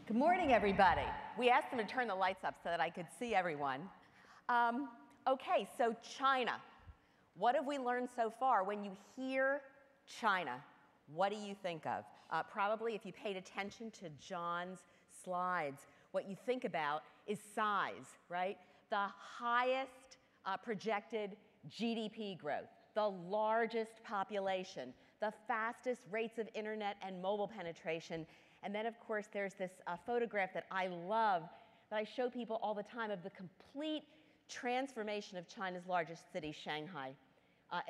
Good morning, everybody. We asked them to turn the lights up so that I could see everyone. Okay, so China. What have we learned so far? When you hear China, what do you think of? Probably, if you paid attention to John's slides, what you think about is size, right? The highest projected GDP growth, the largest population, the fastest rates of internet and mobile penetration. And then, of course, there's this photograph that I love, that I show people all the time, of the complete transformation of China's largest city, Shanghai,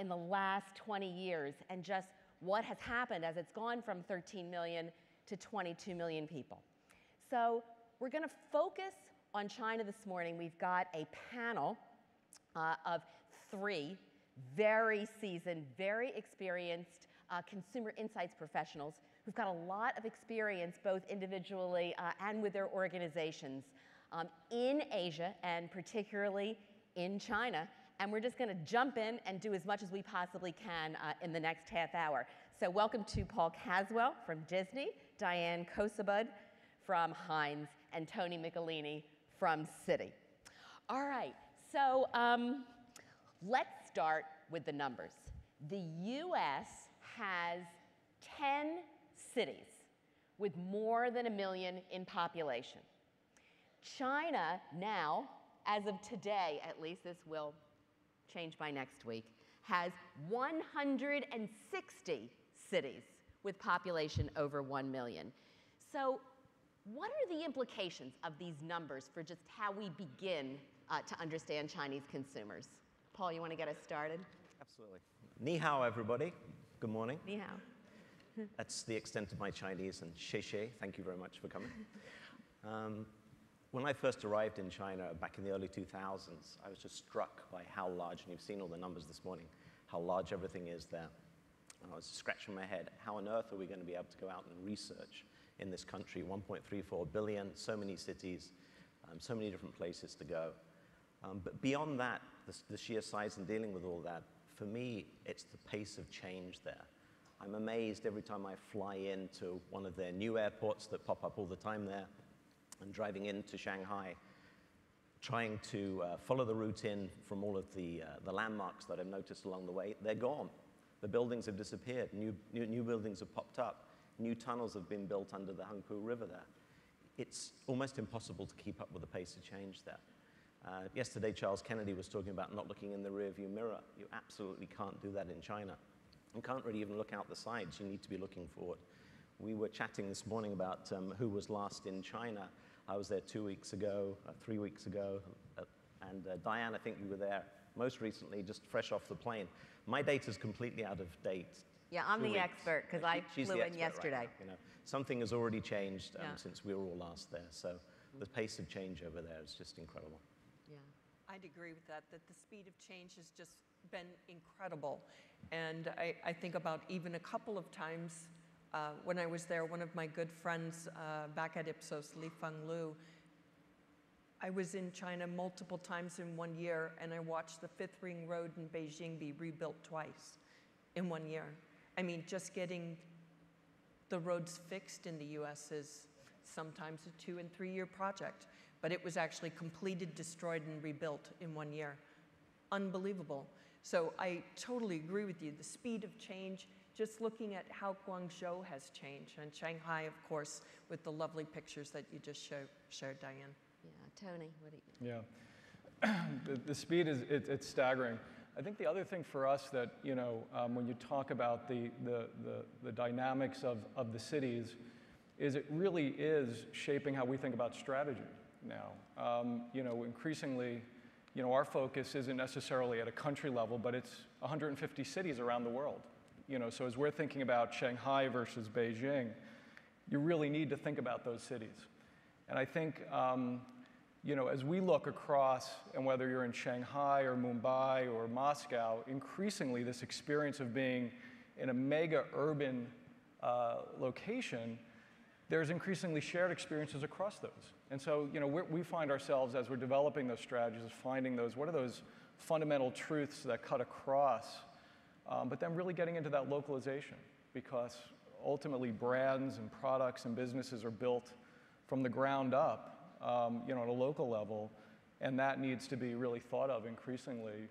in the last 20 years, and just what has happened as it's gone from 13 million to 22 million people. So we're going to focus on China this morning. We've got a panel of three very seasoned, very experienced consumer insights professionals who've got a lot of experience, both individually and with their organizations, in Asia and particularly in China. And we're just going to jump in and do as much as we possibly can in the next half hour. So welcome to Paul Caswell from Disney, Diane Hessan from Heinz, and Tony Michelini from Citi. All right, so let's start with the numbers. The US has 10 cities with more than 1 million in population. China now, as of today at least, this will change by next week, has 160 cities with population over 1 million. So what are the implications of these numbers for just how we begin to understand Chinese consumers? Paul, you want to get us started? Absolutely. Ni hao, everybody. Good morning. Ni hao. That's the extent of my Chinese, and xie xie, thank you very much for coming. When I first arrived in China back in the early 2000s, I was just struck by how large, and you've seen all the numbers this morning, how large everything is there. And I was scratching my head, how on earth are we going to be able to go out and research in this country? 1.34 billion, so many cities, so many different places to go. But beyond that, the sheer size and dealing with all that, for me, it's the pace of change there. I'm amazed every time I fly into one of their new airports that pop up all the time there, and driving into Shanghai, trying to follow the route in from all of the landmarks that I've noticed along the way. They're gone. The buildings have disappeared. New buildings have popped up. New tunnels have been built under the Hangpu River there. It's almost impossible to keep up with the pace of change there. Yesterday, Charles Kennedy was talking about not looking in the rearview mirror. You absolutely can't do that in China. You can't really even look out the sides. You need to be looking forward. We were chatting this morning about who was last in China. I was there 2 weeks ago, 3 weeks ago, and Diane, I think you were there most recently, just fresh off the plane. My data's completely out of date. Yeah, I'm the expert, because I flew in yesterday. Right now, you know. Something has already changed since we were all last there, so the pace of change over there is just incredible. Yeah, I'd agree with that the speed of change has just been incredible. And I think about even a couple of times when I was there, one of my good friends back at Ipsos, Li Feng Lu, I was in China multiple times in 1 year, and I watched the 5th Ring Road in Beijing be rebuilt twice in 1 year. I mean, just getting the roads fixed in the US is sometimes a 2- and 3-year project, but it was actually completed, destroyed, and rebuilt in 1 year. Unbelievable. So I totally agree with you. The speed of change, just looking at how Guangzhou has changed, and Shanghai, of course, with the lovely pictures that you just shared, Diane. Yeah, Tony, what do you? Yeah, the speed is it's staggering. I think the other thing for us that, you know, when you talk about the dynamics of the cities, is it really is shaping how we think about strategy now. You know, increasingly, you know, our focus isn't necessarily at a country level, but it's 150 cities around the world. You know, so as we're thinking about Shanghai versus Beijing, you really need to think about those cities. And I think, you know, as we look across, and whether you're in Shanghai or Mumbai or Moscow, increasingly this experience of being in a mega urban location, there's increasingly shared experiences across those. And so, you know, we find ourselves, as we're developing those strategies, finding those, what are those fundamental truths that cut across, but then really getting into that localization, because ultimately brands and products and businesses are built from the ground up, you know, at a local level, and that needs to be really thought of increasingly,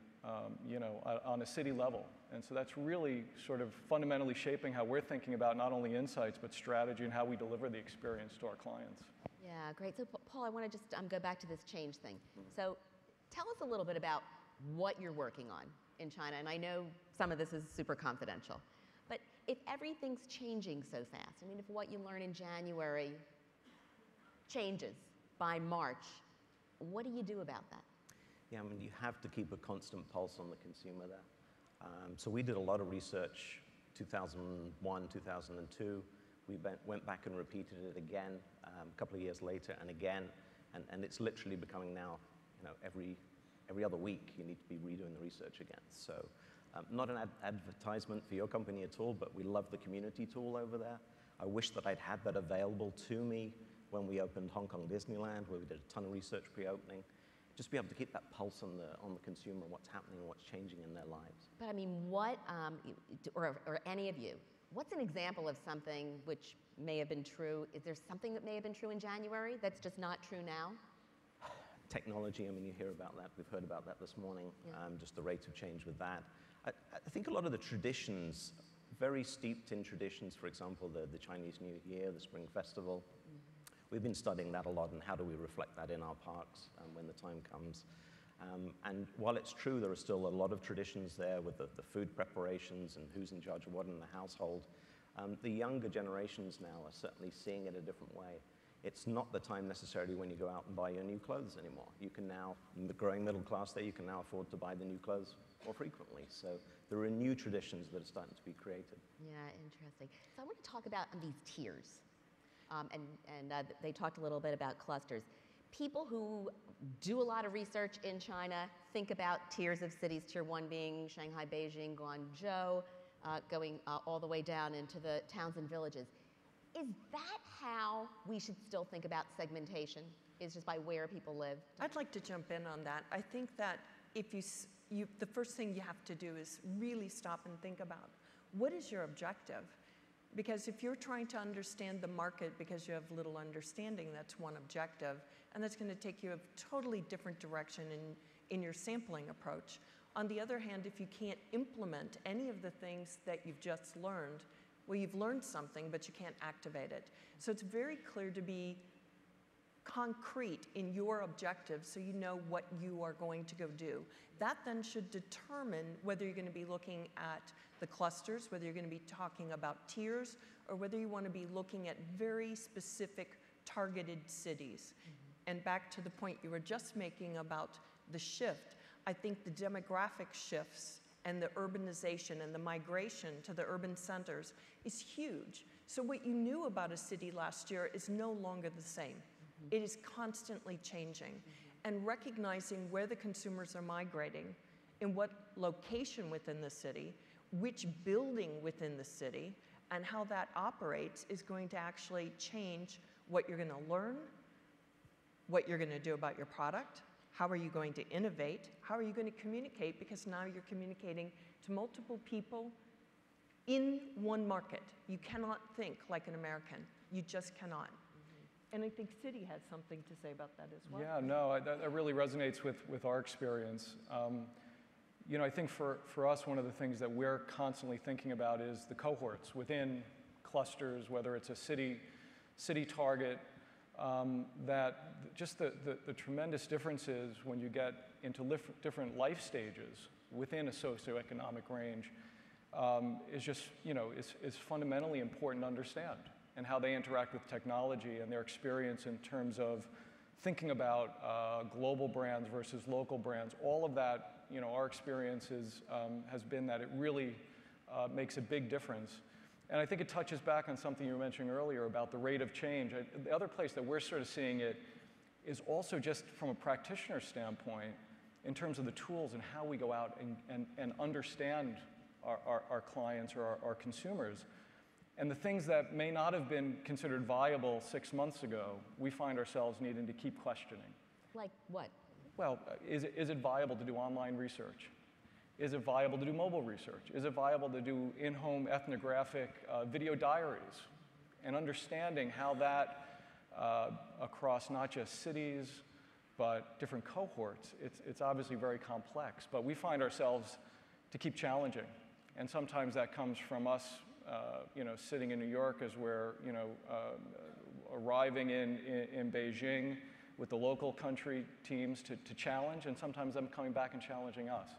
you know, on a city level. And so that's really sort of fundamentally shaping how we're thinking about not only insights, but strategy and how we deliver the experience to our clients. Yeah, great. So Paul, I want to just go back to this change thing. So tell us a little bit about what you're working on in China. And I know some of this is super confidential. But if everything's changing so fast, I mean, if what you learn in January changes by March, what do you do about that? Yeah, I mean, you have to keep a constant pulse on the consumer there. So we did a lot of research, 2001, 2002. We went back and repeated it again a couple of years later and again, and it's literally becoming now, you know, every other week you need to be redoing the research again. So not an advertisement for your company at all, but we love the community tool over there. I wish that I'd had that available to me when we opened Hong Kong Disneyland, where we did a ton of research pre-opening. Just be able to keep that pulse on the consumer and what's happening and what's changing in their lives. But I mean, what, or any of you, what's an example of something which may have been true? Is there something that may have been true in January that's just not true now? Technology, I mean, you hear about that. We've heard about that this morning, Yeah. just the rate of change with that. I think a lot of the traditions, very steeped in traditions, for example, the Chinese New Year, the Spring Festival. We've been studying that a lot, and how do we reflect that in our parks when the time comes. And while it's true there are still a lot of traditions there with the food preparations and who's in charge of what in the household, the younger generations now are certainly seeing it a different way. It's not the time necessarily when you go out and buy your new clothes anymore. You can now, in the growing middle class there, you can now afford to buy the new clothes more frequently. So there are new traditions that are starting to be created. Yeah, interesting. So I want to talk about these tiers. They talked a little bit about clusters. People who do a lot of research in China think about tiers of cities, tier 1 being Shanghai, Beijing, Guangzhou, going all the way down into the towns and villages. Is that how we should still think about segmentation, is just by where people live? I'd like to jump in on that. I think that if the first thing you have to do is really stop and think about, what is your objective? Because if you're trying to understand the market because you have little understanding, that's one objective, and that's going to take you a totally different direction in your sampling approach. On the other hand, if you can't implement any of the things that you've just learned, well, you've learned something, but you can't activate it. So it's very clear to be concrete in your objectives so you know what you are going to go do. That then should determine whether you're going to be looking at the clusters, whether you're going to be talking about tiers, or whether you want to be looking at very specific targeted cities. And back to the point you were just making about the shift, I think the demographic shifts and the urbanization and the migration to the urban centers is huge. So what you knew about a city last year is no longer the same. It is constantly changing. And recognizing where the consumers are migrating, in what location within the city, which building within the city, and how that operates is going to actually change what you're going to learn, what you're going to do about your product, how are you going to innovate, how are you going to communicate, because now you're communicating to multiple people in one market. You cannot think like an American. You just cannot. And I think Citi has something to say about that as well. Yeah, no, that really resonates with our experience. You know, I think for us, one of the things that we're constantly thinking about is the cohorts within clusters, whether it's a city target, that just the tremendous differences when you get into different life stages within a socioeconomic range is just, you know, is fundamentally important to understand, and how they interact with technology and their experience in terms of thinking about global brands versus local brands. All of that, you know, our experience has been that it really makes a big difference. And I think it touches back on something you were mentioning earlier about the rate of change. The other place that we're sort of seeing it is also just from a practitioner standpoint in terms of the tools and how we go out and understand our clients or our consumers. And the things that may not have been considered viable 6 months ago, we find ourselves needing to keep questioning. Like what? Well, is it viable to do online research? Is it viable to do mobile research? Is it viable to do in-home ethnographic video diaries? And understanding how that across not just cities, but different cohorts. It's obviously very complex, but we find ourselves to keep challenging. And sometimes that comes from us, sitting in New York as we're, arriving in Beijing with the local country teams to challenge, and sometimes them coming back and challenging us.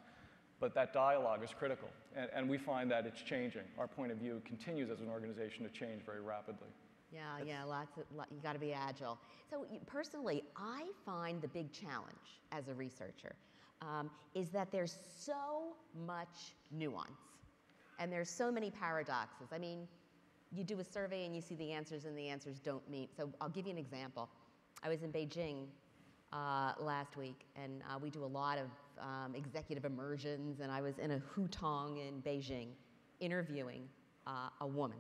But that dialogue is critical, and we find that it's changing. Our point of view continues as an organization to change very rapidly. Yeah, you got to be agile. So personally, I find the big challenge as a researcher is that there's so much nuance, and there's so many paradoxes. I mean, you do a survey and you see the answers, and the answers don't meet. So I'll give you an example. I was in Beijing last week, and we do a lot of executive immersions, and I was in a hutong in Beijing interviewing a woman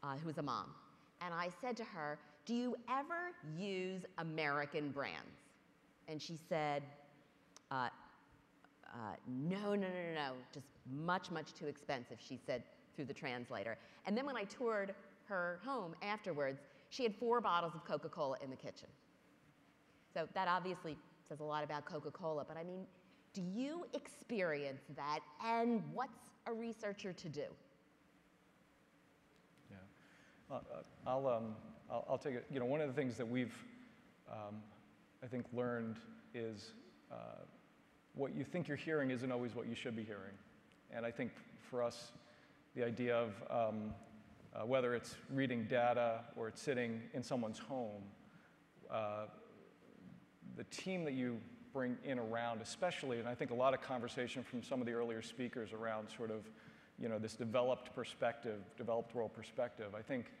who was a mom. And I said to her, do you ever use American brands? And she said, no, just much, much too expensive, she said through the translator. And then when I toured her home afterwards, she had 4 bottles of Coca-Cola in the kitchen. So that obviously says a lot about Coca-Cola, but I mean, do you experience that, and what's a researcher to do? Yeah, I'll take it. One of the things that we've, I think, learned is what you think you're hearing isn't always what you should be hearing. And I think for us, the idea of whether it's reading data or it's sitting in someone's home, the team that you bring in around, especially, and I think a lot of conversation from some of the earlier speakers around sort of, this developed world perspective, I think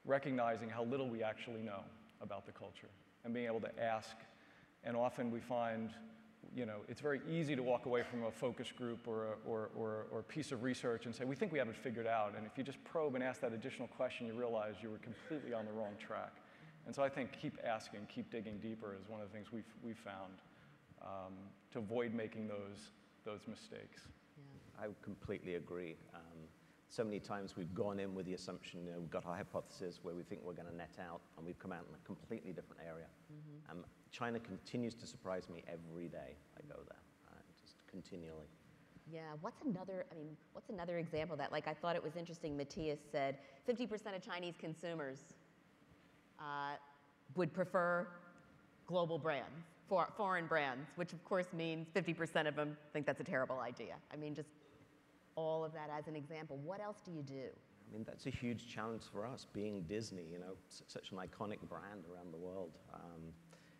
recognizing how little we actually know about the culture and being able to ask. And often we find, it's very easy to walk away from a focus group or a piece of research and say, we think we have it figured out. And if you just probe and ask that additional question, you realize you were completely on the wrong track. And so I think keep asking, keep digging deeper is one of the things we've found to avoid making those mistakes. I completely agree. So many times we've gone in with the assumption, we've got our hypothesis where we think we're going to net out, and we've come out in a completely different area. China continues to surprise me every day I go there, just continually. Yeah, what's another example of that? Like, I thought it was interesting, Matthias said 50% of Chinese consumers would prefer global brands, foreign brands, which of course means 50% of them think that's a terrible idea. I mean, just all of that as an example. What else do you do? I mean, that's a huge challenge for us, being Disney, such an iconic brand around the world.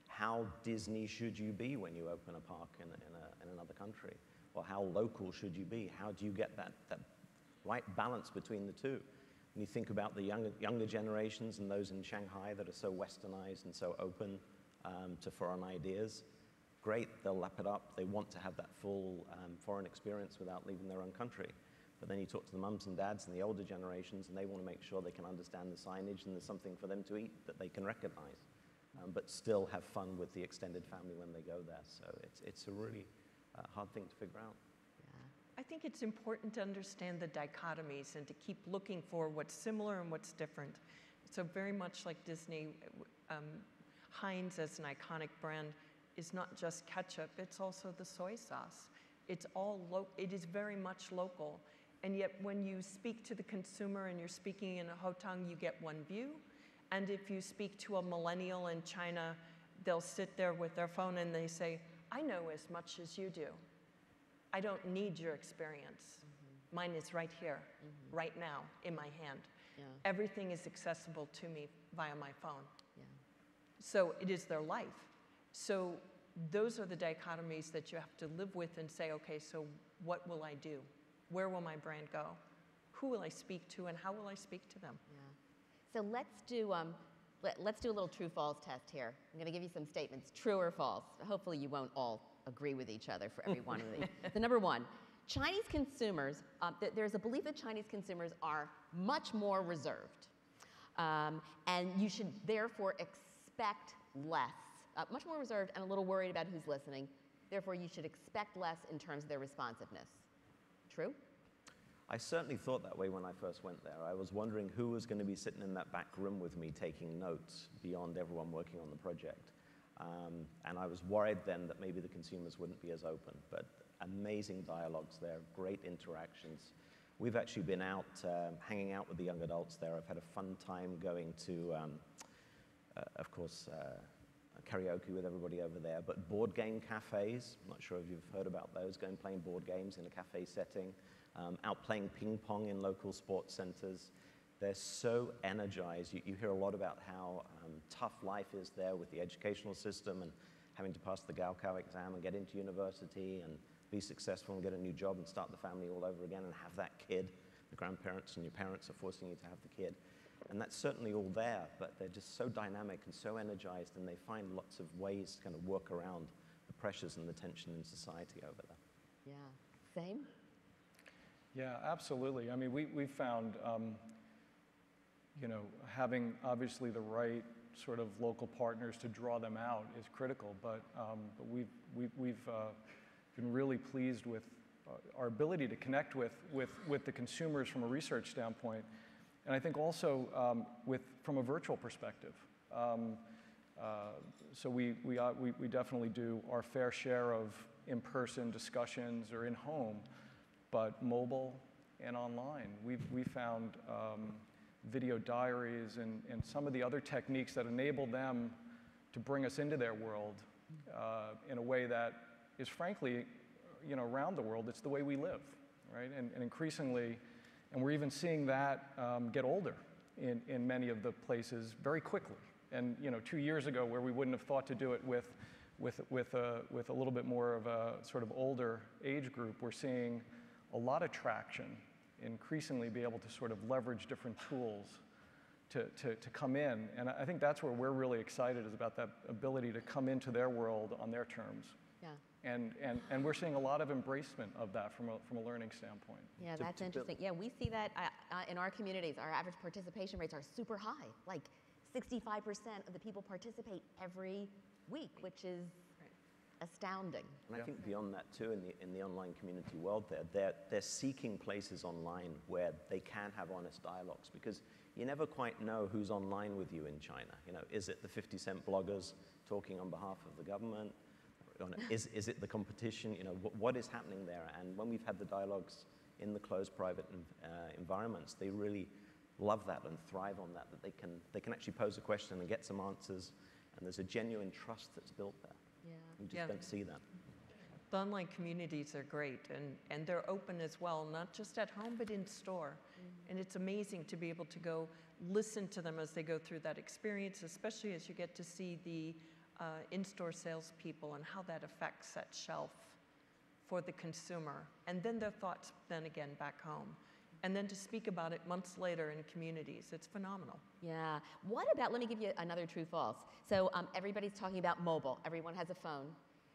How Disney should you be when you open a park in another country? Or how local should you be? How do you get that right balance between the two? When you think about the younger generations and those in Shanghai that are so westernized and so open to foreign ideas, great, they'll lap it up. They want to have that full foreign experience without leaving their own country. But then you talk to the mums and dads and the older generations, and they want to make sure they can understand the signage and there's something for them to eat that they can recognize, but still have fun with the extended family when they go there. So it's a really hard thing to figure out. I think it's important to understand the dichotomies and to keep looking for what's similar and what's different. So very much like Disney, Heinz as an iconic brand is not just ketchup, it's also the soy sauce. It is very much local. And yet when you speak to the consumer and you're speaking in a hotang, you get one view. And if you speak to a millennial in China, they'll sit there with their phone and they say, I know as much as you do. I don't need your experience. Mine is right here, right now, in my hand. Yeah. Everything is accessible to me via my phone. Yeah. So it is their life. So those are the dichotomies that you have to live with and say, okay, so what will I do? Where will my brand go? Who will I speak to, and how will I speak to them? Yeah. So let's do a little true-false test here. I'm going to give you some statements, true or false. Hopefully you won't all agree with each other for every one of these. So number one, Chinese consumers, there's a belief that Chinese consumers are much more reserved. And you should therefore expect less, much more reserved and a little worried about who's listening. Therefore, you should expect less in terms of their responsiveness. True? I certainly thought that way when I first went there. I was wondering who was going to be sitting in that back room with me taking notes beyond everyone working on the project. And I was worried then that maybe the consumers wouldn't be as open, but amazing dialogues there, great interactions. We've actually been out hanging out with the young adults there. I've had a fun time going to, of course, karaoke with everybody over there, but board game cafes. I'm not sure if you've heard about those, going playing board games in a cafe setting, out playing ping pong in local sports centers. They're so energized. You hear a lot about how tough life is there with the educational system and having to pass the Gaokao exam and get into university and be successful and get a new job and start the family all over again and have that kid. The grandparents and your parents are forcing you to have the kid. And that's certainly all there, but they're just so dynamic and so energized, and they find lots of ways to kind of work around the pressures and the tension in society over there. Yeah. Same? Yeah, absolutely. I mean, we found, you know, having obviously the right sort of local partners to draw them out is critical, but we've been really pleased with our ability to connect with the consumers from a research standpoint, and I think also from a virtual perspective. So we definitely do our fair share of in-person discussions or in-home, but mobile and online. We found video diaries and some of the other techniques that enable them to bring us into their world in a way that is frankly, you know, around the world, it's the way we live, right? And increasingly, and we're even seeing that get older in many of the places very quickly. And you know, 2 years ago, where we wouldn't have thought to do it with a little bit more of a sort of older age group, we're seeing a lot of traction, increasingly be able to sort of leverage different tools to come in. And I think that's where we're really excited, is about that ability to come into their world on their terms. Yeah. And we're seeing a lot of embracement of that from a learning standpoint. Yeah, that's interesting. Yeah, we see that in our communities. Our average participation rates are super high. Like 65% of the people participate every week, which is astounding. And I think beyond that too, in the online community world they're seeking places online where they can have honest dialogues, because you never quite know who's online with you in China. You know, is it the 50-cent bloggers talking on behalf of the government? Is it the competition? You know, what is happening there? And when we've had the dialogues in the closed private environments, they really love that and thrive on that they can actually pose a question and get some answers, and there's a genuine trust that's built there. Yeah. You just don't see that. The online communities are great, and they're open as well, not just at home, but in store. And it's amazing to be able to go listen to them as they go through that experience, especially as you get to see the in-store salespeople and how that affects that shelf for the consumer. And then their thoughts then again back home. And then to speak about it months later in communities, it's phenomenal. Yeah. What about, let me give you another true false. So everybody's talking about mobile. Everyone has a phone.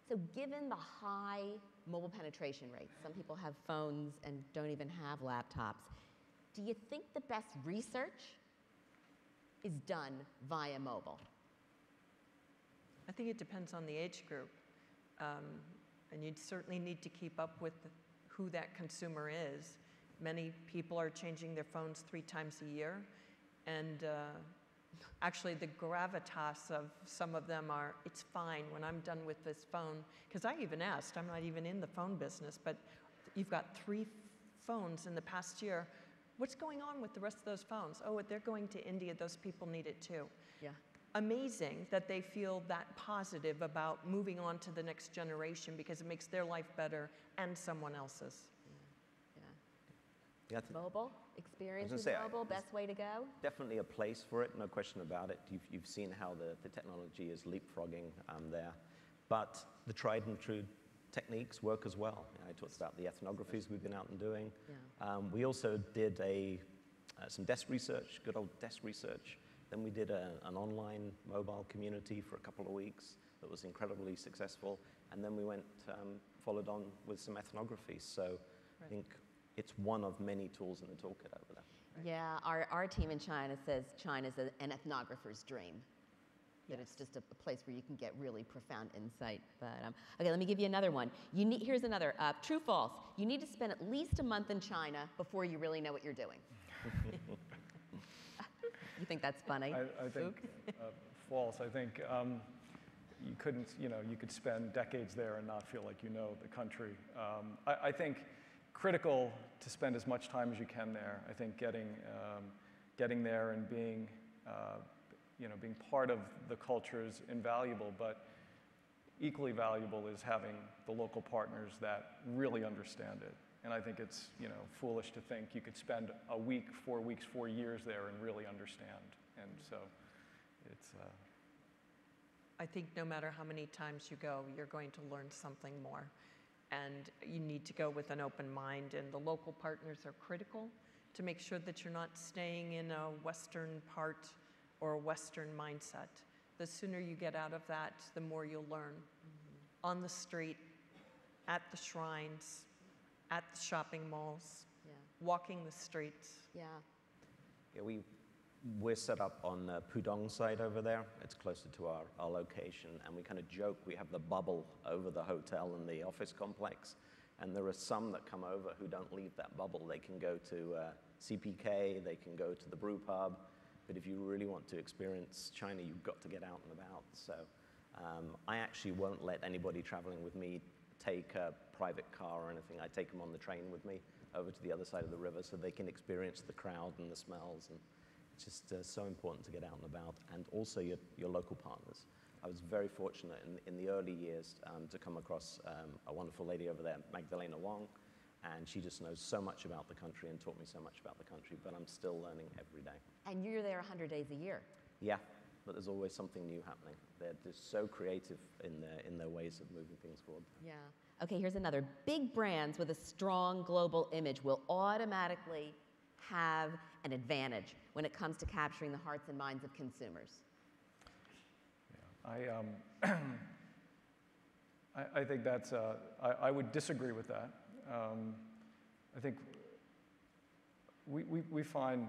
So given the high mobile penetration rates, some people have phones and don't even have laptops, do you think the best research is done via mobile? I think it depends on the age group. And you'd certainly need to keep up with who that consumer is. Many people are changing their phones 3 times a year. And actually the gravitas of some of them are, it's fine when I'm done with this phone. Because I even asked, I'm not even in the phone business, but you've got 3 phones in the past year. What's going on with the rest of those phones? Oh, they're going to India, those people need it too. Yeah. Amazing that they feel that positive about moving on to the next generation, because it makes their life better and someone else's. Yeah, Mobile experience with say, mobile, best way to go? definitely a place for it, no question about it. You've seen how the technology is leapfrogging there. But the tried and true techniques work as well. You know, I talked about the ethnographies we've been out and doing. Yeah. We also did some desk research, good old desk research. Then we did an online mobile community for a couple of weeks that was incredibly successful. And then we went, followed on with some ethnography. So I think it's one of many tools in the toolkit over there. Yeah, our team in China says China's an ethnographer's dream. that it's just a place where you can get really profound insight. But okay, let me give you another one. Here's another, true, false. You need to spend at least a month in China before you really know what you're doing. You think that's funny? I think false. I think you couldn't, you could spend decades there and not feel like you know the country. I think critical to spend as much time as you can there. I think getting there and being part of the culture is invaluable, but equally valuable is having the local partners that really understand it. And I think it's foolish to think you could spend a week, 4 weeks, 4 years there and really understand. And so it's. I think no matter how many times you go, you're going to learn something more. And you need to go with an open mind. And the local partners are critical to make sure that you're not staying in a Western part or a Western mindset. The sooner you get out of that, the more you'll learn. On the street, at the shrines, at the shopping malls, walking the streets. Yeah. Yeah, we're set up on the Pudong side over there. It's closer to our location, and we kind of joke we have the bubble over the hotel and the office complex, and there are some that come over who don't leave that bubble. They can go to CPK, they can go to the brew pub, but if you really want to experience China, you've got to get out and about. So I actually won't let anybody traveling with me take a private car or anything. I take them on the train with me over to the other side of the river so they can experience the crowd and the smells. And it's just so important to get out and about, and also your local partners. I was very fortunate in the early years to come across a wonderful lady over there, Magdalena Wong, and she just knows so much about the country and taught me so much about the country, but I'm still learning every day. And you're there 100 days a year. Yeah, but there's always something new happening. They're just so creative in their ways of moving things forward. Yeah. Okay, here's another. Big brands with a strong global image will automatically have an advantage when it comes to capturing the hearts and minds of consumers. Yeah, I think that's, I would disagree with that. I think we find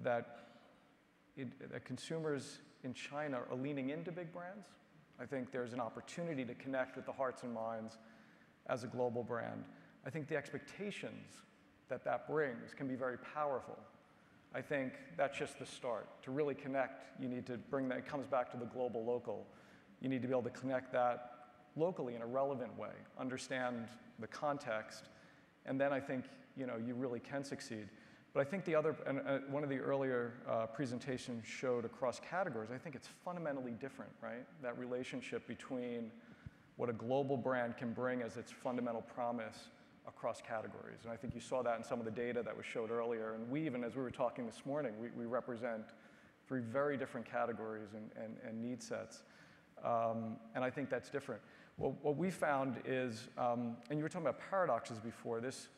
that consumers in China are leaning into big brands. I think there's an opportunity to connect with the hearts and minds as a global brand. I think the expectations that brings can be very powerful. I think that's just the start. To really connect, you need to bring that, it comes back to the global local. You need to be able to connect that locally in a relevant way, understand the context, and then I think you really can succeed. But I think the other, and one of the earlier presentations showed across categories, I think it's fundamentally different, right? That relationship between what a global brand can bring as its fundamental promise across categories. And I think you saw that in some of the data that was showed earlier. And we even, as we were talking this morning, we represent 3 very different categories and need sets. And I think that's different. Well, what we found is, and you were talking about paradoxes before, this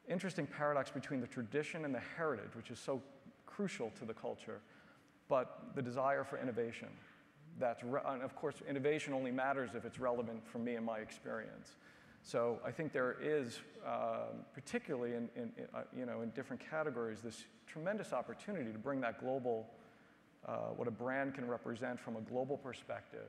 interesting paradox between the tradition and the heritage, which is so crucial to the culture, but the desire for innovation. And of course, innovation only matters if it's relevant for me and my experience. So I think there is, particularly in different categories, this tremendous opportunity to bring that global, what a brand can represent from a global perspective,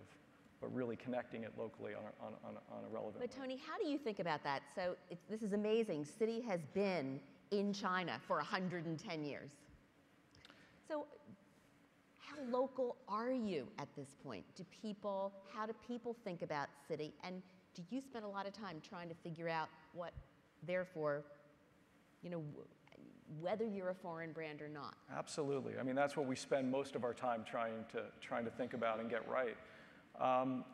but really connecting it locally on a relevant But way. Tony, how do you think about that? So this is amazing. Citi has been in China for 110 years. So how local are you at this point? How do people think about Citi? And do you spend a lot of time trying to figure out what, therefore, whether you're a foreign brand or not? Absolutely. I mean, that's what we spend most of our time trying to think about and get right.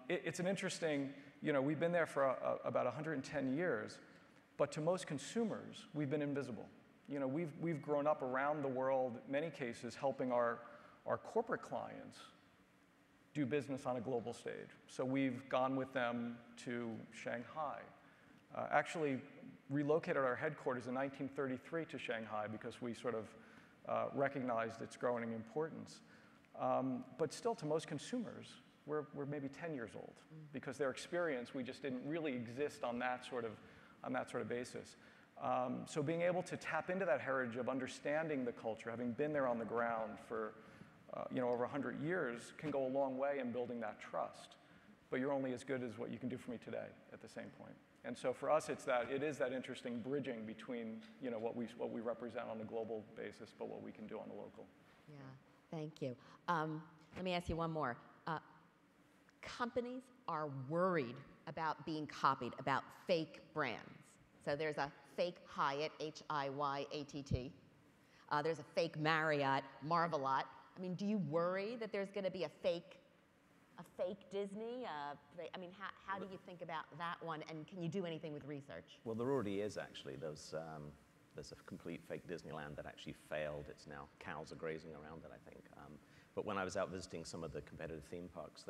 It's an interesting, we've been there for about 110 years, but to most consumers, we've been invisible. We've grown up around the world, in many cases, helping our corporate clients do business on a global stage. So we've gone with them to Shanghai, actually relocated our headquarters in 1933 to Shanghai because we sort of recognized its growing importance. But still, to most consumers, we're maybe 10 years old because their experience, we just didn't really exist on that sort of basis. So being able to tap into that heritage of understanding the culture, having been there on the ground for over 100 years can go a long way in building that trust. But you're only as good as what you can do for me today at the same point. And so for us, it is that interesting bridging between what we represent on a global basis, but what we can do on the local. Yeah, thank you. Let me ask you one more. Companies are worried about being copied, about fake brands. So there's a fake Hyatt, H-I-Y-A-T-T. There's a fake Marriott, Marvelot. I mean, do you worry that there's going to be a fake Disney? I mean, how do you think about that one, and can you do anything with research? Well, there already is, actually. There's a complete fake Disneyland that actually failed. It's now, cows are grazing around it, I think. But when I was out visiting some of the competitive theme parks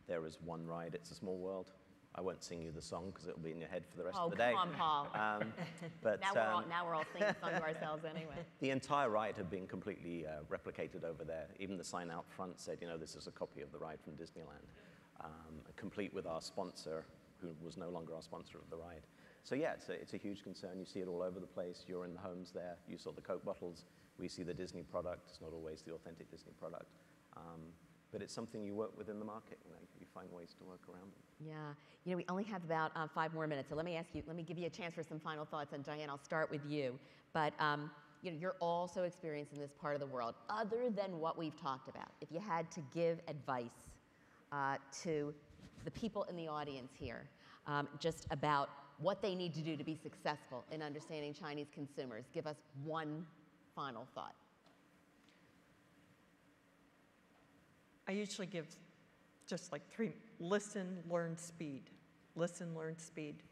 there was one ride, It's a Small World. I won't sing you the song because it'll be in your head for the rest of the day. Oh, come on, Paul. But now we're all singing the song to ourselves anyway. The entire ride had been completely replicated over there. Even the sign out front said, this is a copy of the ride from Disneyland, complete with our sponsor, who was no longer our sponsor of the ride. So yeah, it's a huge concern. You see it all over the place. You're in the homes there. You saw the Coke bottles. We see the Disney product. It's not always the authentic Disney product. But it's something you work within the market. You find ways to work around it. Yeah. We only have about 5 more minutes, so let me give you a chance for some final thoughts. And Diane, I'll start with you. But you're also experienced in this part of the world. Other than what we've talked about, if you had to give advice to the people in the audience here, just about what they need to do to be successful in understanding Chinese consumers, give us one final thought. I usually give just like 3: listen, learn, speed. Listen, learn, speed.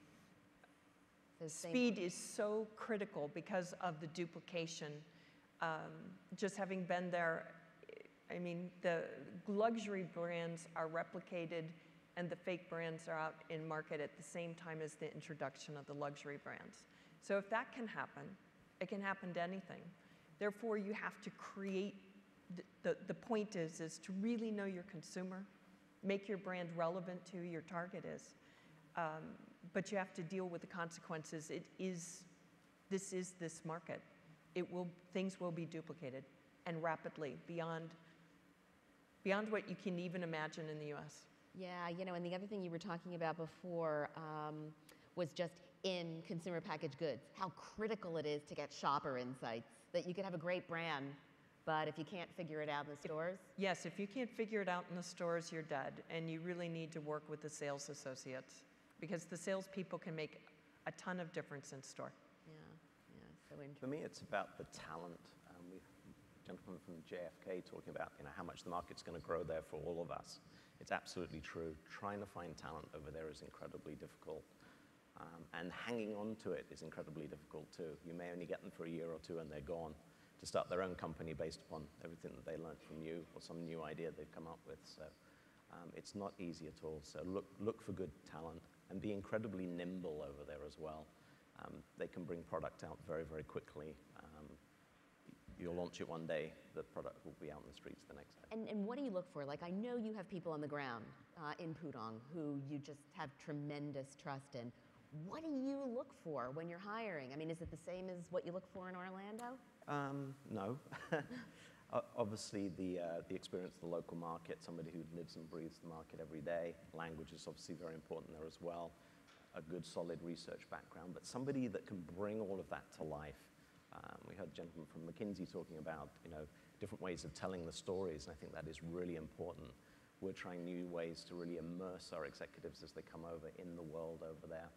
Speed is so critical because of the duplication. Just having been there, I mean, the luxury brands are replicated and the fake brands are out in market at the same time as the introduction of the luxury brands. So if that can happen, it can happen to anything. Therefore, you have to create. The point is to really know your consumer, make your brand relevant to who your target is, but you have to deal with the consequences. This is this market. Things will be duplicated, and rapidly, beyond what you can even imagine in the U.S. Yeah, and the other thing you were talking about before was just in consumer packaged goods, how critical it is to get shopper insights, that you can have a great brand, but if you can't figure it out in the stores? Yes, if you can't figure it out in the stores, you're dead. And you really need to work with the sales associates because the salespeople can make a ton of difference in store. Yeah, so interesting. For me, it's about the talent. We have a gentleman from JFK talking about how much the market's going to grow there for all of us. It's absolutely true. Trying to find talent over there is incredibly difficult. And hanging on to it is incredibly difficult too. You may only get them for a year or two and they're gone to start their own company based upon everything that they learned from you or some new idea they've come up with. So it's not easy at all. So look for good talent and be incredibly nimble over there as well. They can bring product out very, very quickly. You'll launch it one day, the product will be out in the streets the next day. And what do you look for? Like, I know you have people on the ground in Pudong who you just have tremendous trust in. What do you look for when you're hiring? I mean, is it the same as what you look for in Orlando? No. Obviously, the experience of the local market, somebody who lives and breathes the market every day. Language is obviously very important there as well. A good, solid research background, but somebody that can bring all of that to life. We heard a gentleman from McKinsey talking about, different ways of telling the stories, and I think that is really important. We're trying new ways to really immerse our executives as they come over in the world over there.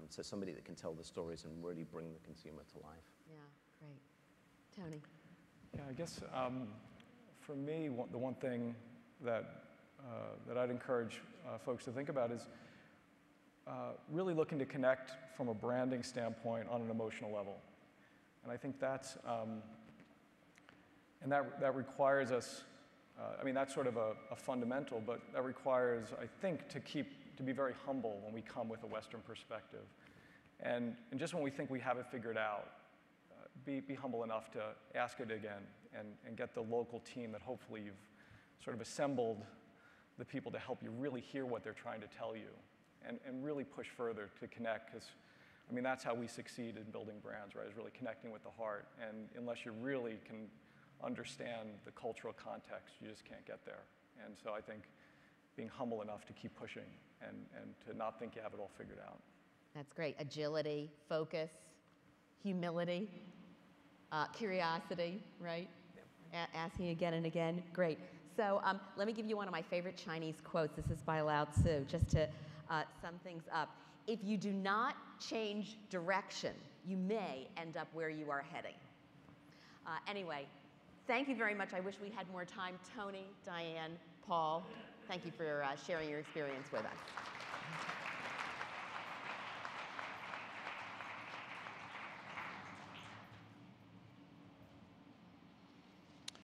So somebody that can tell the stories and really bring the consumer to life. Yeah, great. Tony? Yeah, I guess for me, the one thing that I'd encourage folks to think about is really looking to connect from a branding standpoint on an emotional level. And I think that's, and that requires us, that's sort of a fundamental, but that requires, I think, to be very humble when we come with a Western perspective. And just when we think we have it figured out, be humble enough to ask it again and get the local team that hopefully you've sort of assembled the people to help you really hear what they're trying to tell you and really push further to connect, because that's how we succeed in building brands, right, is really connecting with the heart. And unless you really can understand the cultural context, you just can't get there. And so I think being humble enough to keep pushing and to not think you have it all figured out. That's great. Agility, focus, humility, curiosity, right? Asking again and again. Great. So let me give you one of my favorite Chinese quotes. This is by Lao Tzu, just to sum things up. If you do not change direction, you may end up where you are heading. Anyway, thank you very much. I wish we had more time. Tony, Diane, Paul, thank you for sharing your experience with us.